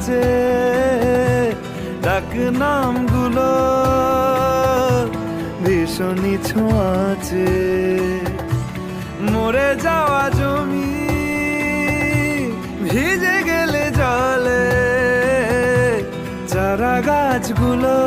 নাচে, ডাক নামগুলো ভীষণই ছোঁয়াচে। মরে যাওয়া জমি ভিজে গেলে জলে, চারা গাছগুলো